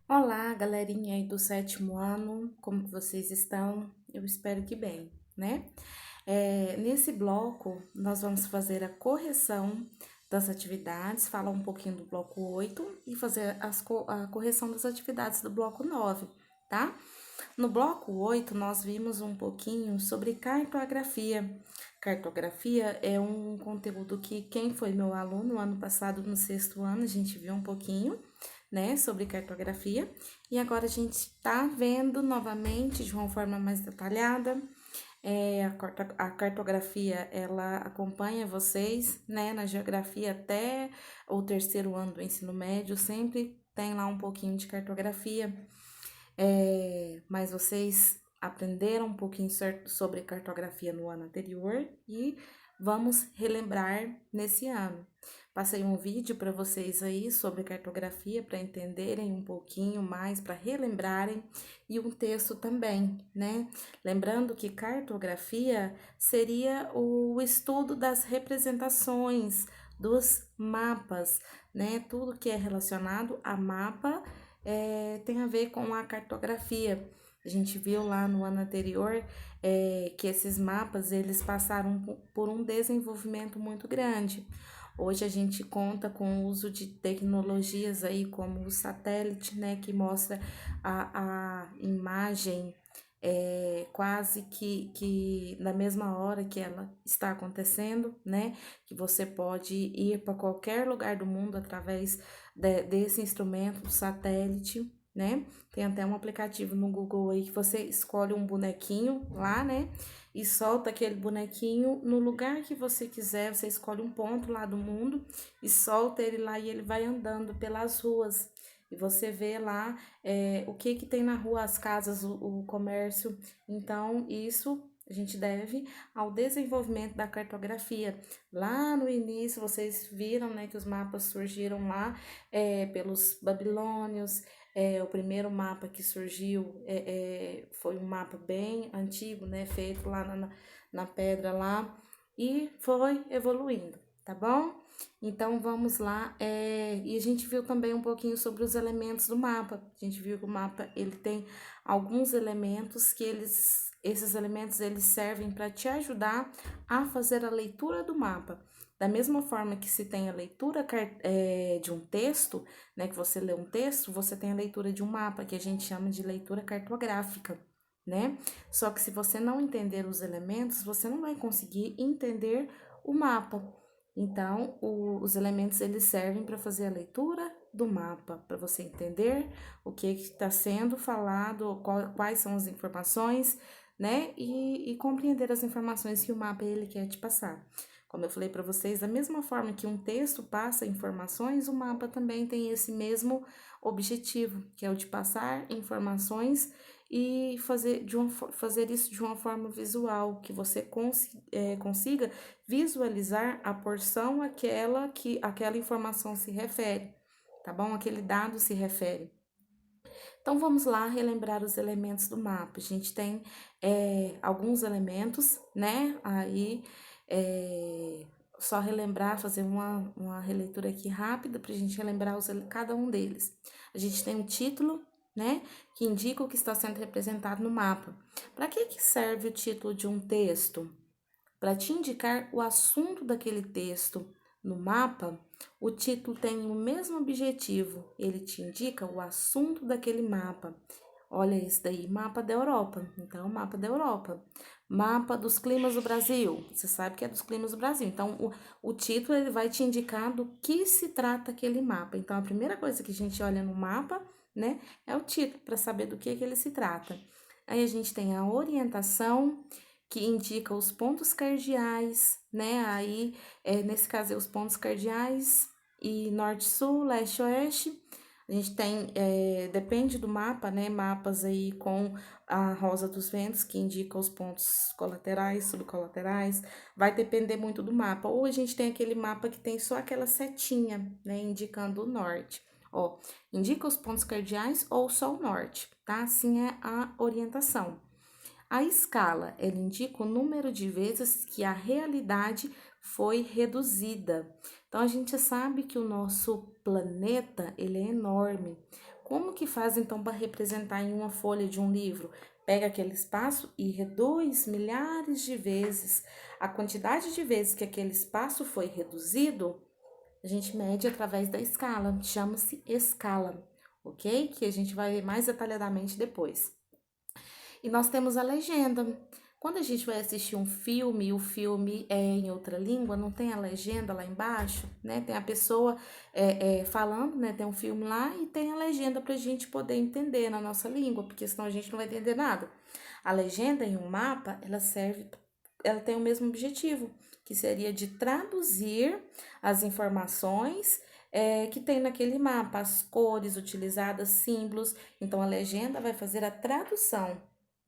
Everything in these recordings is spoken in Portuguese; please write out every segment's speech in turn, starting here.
Olá, galerinha aí do sétimo ano, como que vocês estão? Eu espero que bem, né? Nesse bloco, nós vamos fazer a correção das atividades, falar um pouquinho do bloco 8 e fazer a correção das atividades do bloco 9, tá? No bloco 8, nós vimos um pouquinho sobre cartografia. Cartografia é um conteúdo que quem foi meu aluno no ano passado, no sexto ano, a gente viu um pouquinho, né, sobre cartografia. E agora a gente está vendo novamente de uma forma mais detalhada. A cartografia, ela acompanha vocês, né, na geografia até o terceiro ano do ensino médio, sempre tem lá um pouquinho de cartografia. Mas vocês aprenderam um pouquinho sobre cartografia no ano anterior e vamos relembrar nesse ano. Passei um vídeo para vocês aí sobre cartografia para entenderem um pouquinho mais, para relembrarem, e um texto também, né? Lembrando que cartografia seria o estudo das representações, dos mapas, né? Tudo que é relacionado a mapa tem a ver com a cartografia. A gente viu lá no ano anterior que esses mapas eles passaram por um desenvolvimento muito grande. Hoje a gente conta com o uso de tecnologias aí como o satélite, né, que mostra a imagem quase que na mesma hora que ela está acontecendo, né? Que você pode ir para qualquer lugar do mundo através desse instrumento, do satélite, né? Tem até um aplicativo no Google aí que você escolhe um bonequinho lá, né? E solta aquele bonequinho no lugar que você quiser, você escolhe um ponto lá do mundo e solta ele lá e ele vai andando pelas ruas. E você vê lá o que que tem na rua, as casas, o comércio. Então, isso a gente deve ao desenvolvimento da cartografia. Lá no início, vocês viram, né, que os mapas surgiram lá pelos babilônios. O primeiro mapa que surgiu foi um mapa bem antigo, né, feito lá na pedra lá, e foi evoluindo, tá bom? Então vamos lá, e a gente viu também um pouquinho sobre os elementos do mapa. A gente viu que o mapa ele tem alguns elementos que esses elementos eles servem para te ajudar a fazer a leitura do mapa. Da mesma forma que se tem a leitura de um texto, né, que você lê um texto, você tem a leitura de um mapa, que a gente chama de leitura cartográfica, né? Só que se você não entender os elementos, você não vai conseguir entender o mapa. Então, os elementos eles servem para fazer a leitura do mapa, para você entender o que está sendo falado, quais são as informações, né? E compreender as informações que o mapa ele quer te passar. Como eu falei para vocês, da mesma forma que um texto passa informações, o mapa também tem esse mesmo objetivo, que é o de passar informações e fazer isso de uma forma visual, que você consiga visualizar a porção àquela que aquela informação se refere, tá bom? Aquele dado se refere. Então vamos lá relembrar os elementos do mapa. A gente tem alguns elementos, né? Aí só relembrar, fazer uma releitura aqui rápida para a gente relembrar cada um deles. A gente tem um título, né? Que indica o que está sendo representado no mapa. Para que serve o título de um texto? Para te indicar o assunto daquele texto. No mapa, o título tem o mesmo objetivo, ele te indica o assunto daquele mapa. Olha esse daí, mapa da Europa. Então, mapa da Europa. Mapa dos climas do Brasil. Você sabe que é dos climas do Brasil. Então, o título ele vai te indicar do que se trata aquele mapa. Então, a primeira coisa que a gente olha no mapa, né, é o título, para saber do que ele se trata. Aí a gente tem a orientação, que indica os pontos cardeais, né? Aí, nesse caso, os pontos cardeais e norte-sul, leste-oeste. A gente tem, depende do mapa, né? Mapas aí com a rosa dos ventos, que indica os pontos colaterais, subcolaterais. Vai depender muito do mapa. Ou a gente tem aquele mapa que tem só aquela setinha, né? Indicando o norte. Ó, indica os pontos cardeais ou só o norte, tá? Assim é a orientação. A escala, ela indica o número de vezes que a realidade foi reduzida. Então, a gente sabe que o nosso planeta, ele é enorme. Como que faz então para representar em uma folha de um livro? Pega aquele espaço e reduz milhares de vezes. A quantidade de vezes que aquele espaço foi reduzido, a gente mede através da escala, chama-se escala, ok? Que a gente vai ver mais detalhadamente depois. E nós temos a legenda. Quando a gente vai assistir um filme, o filme é em outra língua, não tem a legenda lá embaixo, né? Tem a pessoa falando, né? Tem um filme lá e tem a legenda para a gente poder entender na nossa língua, porque senão a gente não vai entender nada. A legenda em um mapa, ela tem o mesmo objetivo, que seria de traduzir as informações que tem naquele mapa, as cores utilizadas, símbolos. Então, a legenda vai fazer a tradução,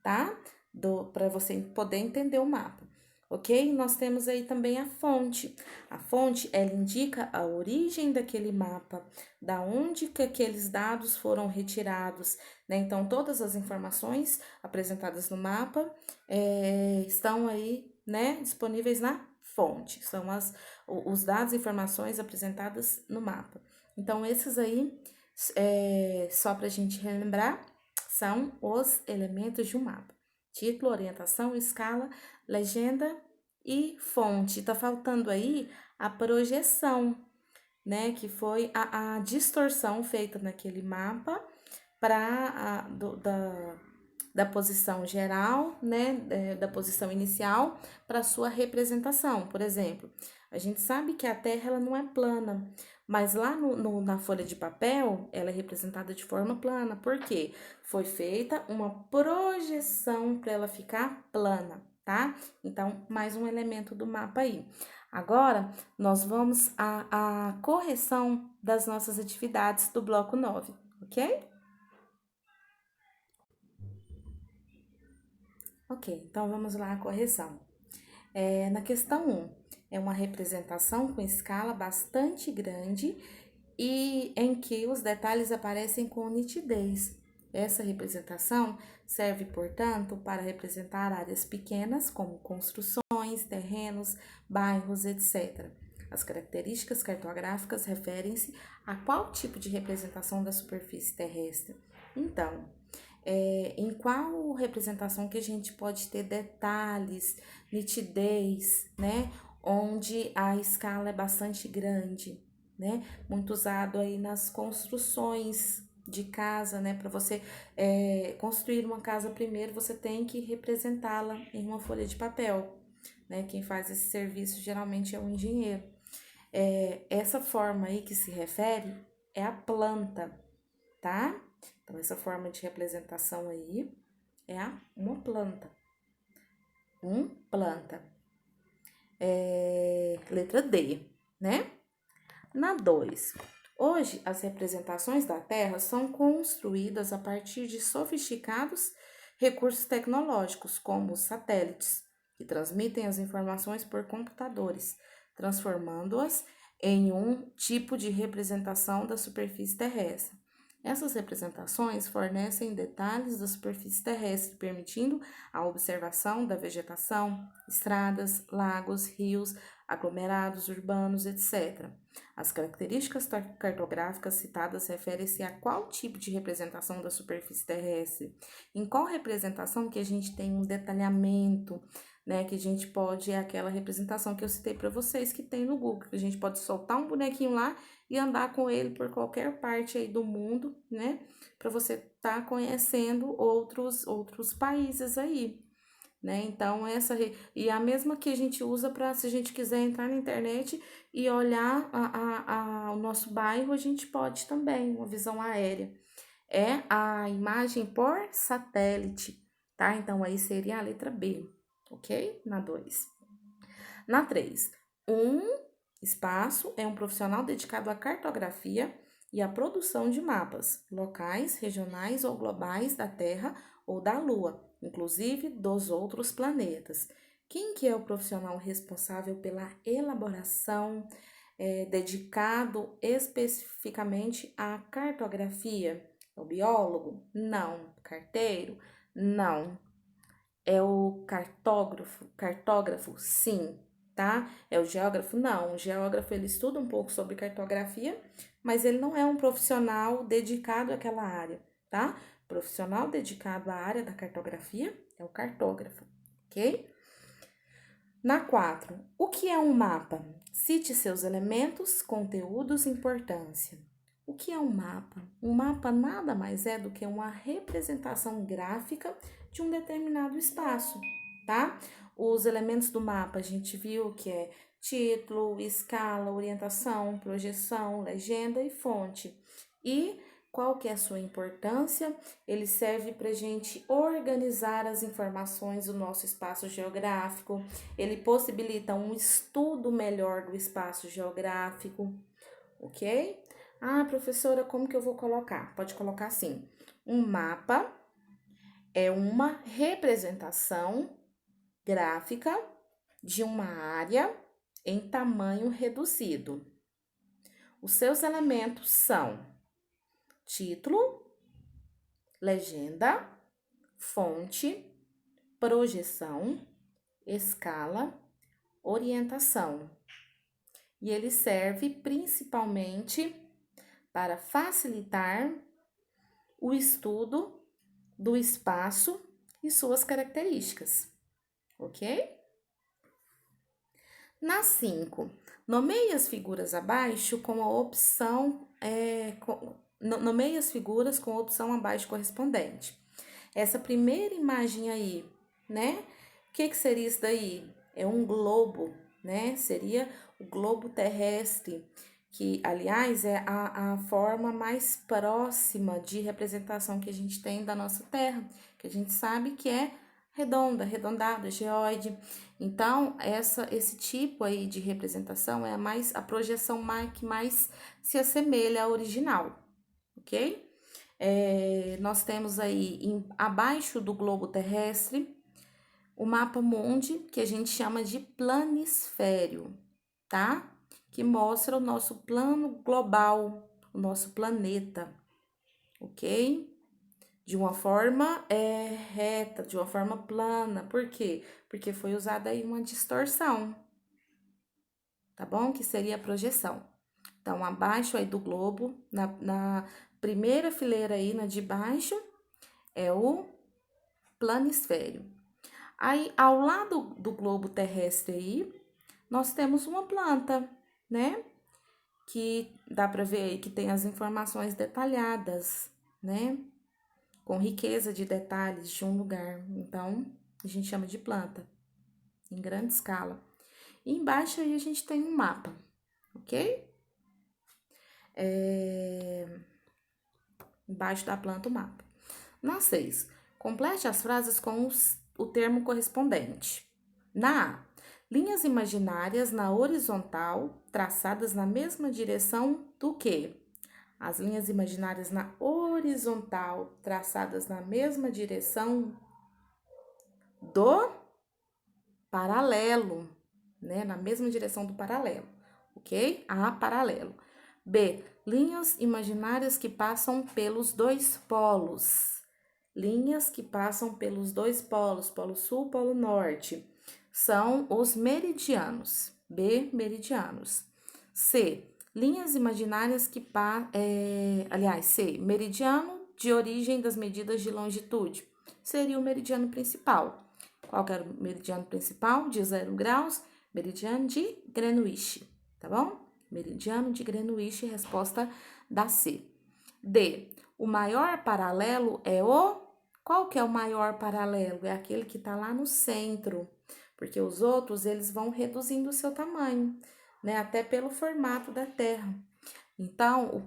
tá? Para você poder entender o mapa, ok? Nós temos aí também a fonte. A fonte, ela indica a origem daquele mapa, da onde que aqueles dados foram retirados, né? Então, todas as informações apresentadas no mapa estão aí, né, disponíveis na fonte. São os dados e informações apresentadas no mapa. Então, esses aí, só para a gente relembrar, são os elementos de um mapa: título, orientação, escala, legenda e fonte. Tá faltando aí a projeção, né? Que foi a distorção feita naquele mapa para da posição geral, né? Da posição inicial para sua representação. Por exemplo, a gente sabe que a Terra ela não é plana, mas lá na folha de papel ela é representada de forma plana. Por quê? Foi feita uma projeção para ela ficar plana, tá? Então, mais um elemento do mapa aí. Agora, nós vamos à correção das nossas atividades do bloco 9, ok? Ok, então vamos lá à correção. Na questão 1, é uma representação com escala bastante grande e em que os detalhes aparecem com nitidez. Essa representação serve, portanto, para representar áreas pequenas, como construções, terrenos, bairros, etc. As características cartográficas referem-se a qual tipo de representação da superfície terrestre. Então, em qual representação que a gente pode ter detalhes, nitidez, né? Onde a escala é bastante grande, né? Muito usado aí nas construções de casa, né? Para você construir uma casa primeiro, você tem que representá-la em uma folha de papel, né? Quem faz esse serviço geralmente é um engenheiro. Essa forma aí que se refere é a planta, tá? Então, essa forma de representação aí é uma planta. Planta. Letra D, né? Na 2. Hoje, as representações da Terra são construídas a partir de sofisticados recursos tecnológicos, como os satélites, que transmitem as informações por computadores, transformando-as em um tipo de representação da superfície terrestre. Essas representações fornecem detalhes da superfície terrestre, permitindo a observação da vegetação, estradas, lagos, rios, aglomerados urbanos, etc. As características cartográficas citadas referem-se a qual tipo de representação da superfície terrestre. Em qual representação que a gente tem um detalhamento, né? Que a gente pode, é aquela representação que eu citei para vocês que tem no Google, que a gente pode soltar um bonequinho lá e andar com ele por qualquer parte aí do mundo, né? Para você estar conhecendo outros países aí, né? Então, e a mesma que a gente usa para, se a gente quiser entrar na internet e olhar o nosso bairro, a gente pode também, uma visão aérea. É a imagem por satélite, tá? Então, aí seria a letra B, ok? Na 2. Na 3, um espaço é um profissional dedicado à cartografia e à produção de mapas locais, regionais ou globais da Terra ou da Lua, inclusive dos outros planetas. Quem que é o profissional responsável pela elaboração, dedicado especificamente à cartografia? É o biólogo? Não. Carteiro? Não. É o cartógrafo? Cartógrafo? Sim, tá? É o geógrafo? Não. O geógrafo ele estuda um pouco sobre cartografia, mas ele não é um profissional dedicado àquela área, tá? Profissional dedicado à área da cartografia é o cartógrafo, ok? Na 4, o que é um mapa? Cite seus elementos, conteúdos e importância. O que é um mapa? Um mapa nada mais é do que uma representação gráfica de um determinado espaço, tá? Os elementos do mapa a gente viu que é título, escala, orientação, projeção, legenda e fonte. E qual que é a sua importância? Ele serve para a gente organizar as informações do nosso espaço geográfico, ele possibilita um estudo melhor do espaço geográfico, ok? Ah, professora, como que eu vou colocar? Pode colocar assim: um mapa é uma representação gráfica de uma área em tamanho reduzido. Os seus elementos são título, legenda, fonte, projeção, escala, orientação. E ele serve principalmente para facilitar o estudo do espaço e suas características, ok? Na 5, nomeie as figuras abaixo com a opção, nomeie as figuras com a opção abaixo correspondente. Essa primeira imagem aí, né? O que seria isso daí? É um globo, né? Seria o globo terrestre, que, aliás, é a forma mais próxima de representação que a gente tem da nossa Terra, que a gente sabe que é redonda, arredondada, geóide. Então, esse tipo aí de representação é a projeção que mais se assemelha à original, ok? Nós temos aí abaixo do globo terrestre o mapa mundi, que a gente chama de planisfério, tá? Que mostra o nosso plano global, o nosso planeta, ok? De uma forma reta, de uma forma plana. Por quê? Porque foi usada aí uma distorção, tá bom? Que seria a projeção. Então, abaixo aí do globo, na primeira fileira aí, na de baixo, é o planisfério. Aí, ao lado do globo terrestre aí, nós temos uma planta, né? Que dá para ver aí que tem as informações detalhadas, né? Com riqueza de detalhes de um lugar. Então, a gente chama de planta, em grande escala. E embaixo aí a gente tem um mapa, ok? Embaixo da planta o mapa. Na 6, complete as frases com o termo correspondente. Na A, linhas imaginárias na horizontal, traçadas na mesma direção do que? As linhas imaginárias na horizontal, traçadas na mesma direção do paralelo, né? Na mesma direção do paralelo, ok? A, paralelo. B, linhas imaginárias que passam pelos dois polos. Linhas que passam pelos dois polos, polo sul, polo norte, são os meridianos. B, meridianos. C, linhas imaginárias que C, meridiano de origem das medidas de longitude. Seria o meridiano principal. Qual que era o meridiano principal? De 0 graus, meridiano de Greenwich, tá bom? Meridiano de Greenwich, resposta da C. D, o maior paralelo é o... Qual que é o maior paralelo? É aquele que está lá no centro, porque os outros, eles vão reduzindo o seu tamanho, né? Até pelo formato da Terra. Então,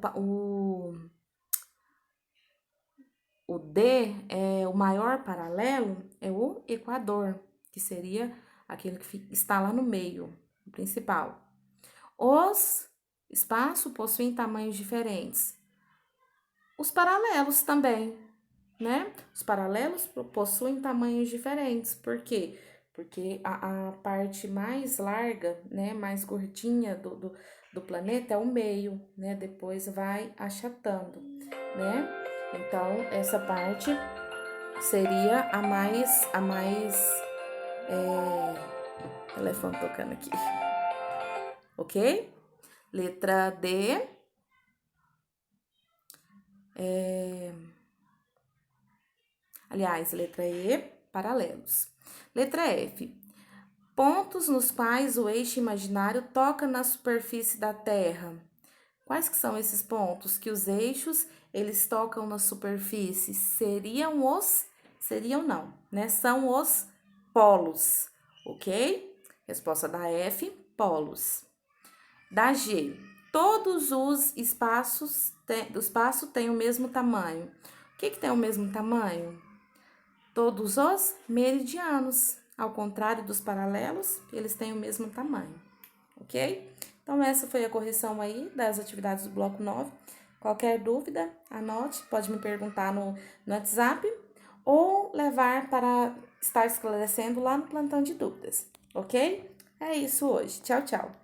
o D, o maior paralelo, é o Equador, que seria aquele que está lá no meio, o principal. Os espaços possuem tamanhos diferentes. Os paralelos também, né? Os paralelos possuem tamanhos diferentes. Por quê? Porque a parte mais larga, né, mais gordinha do planeta é o meio, né? Depois vai achatando, né? Então, essa parte seria telefone tocando aqui, ok? Letra D, Aliás, letra E, paralelos. Letra F. Pontos nos quais o eixo imaginário toca na superfície da Terra. Quais que são esses pontos que os eixos, eles tocam na superfície? Seriam não, né? São os polos, ok? Resposta da F, polos. Da G, todos os espaços do espaço têm o mesmo tamanho. O que tem o mesmo tamanho? Todos os meridianos. Ao contrário dos paralelos, eles têm o mesmo tamanho, ok? Então, essa foi a correção aí das atividades do bloco 9. Qualquer dúvida, anote, pode me perguntar no WhatsApp ou levar para estar esclarecendo lá no plantão de dúvidas, ok? É isso hoje. Tchau, tchau.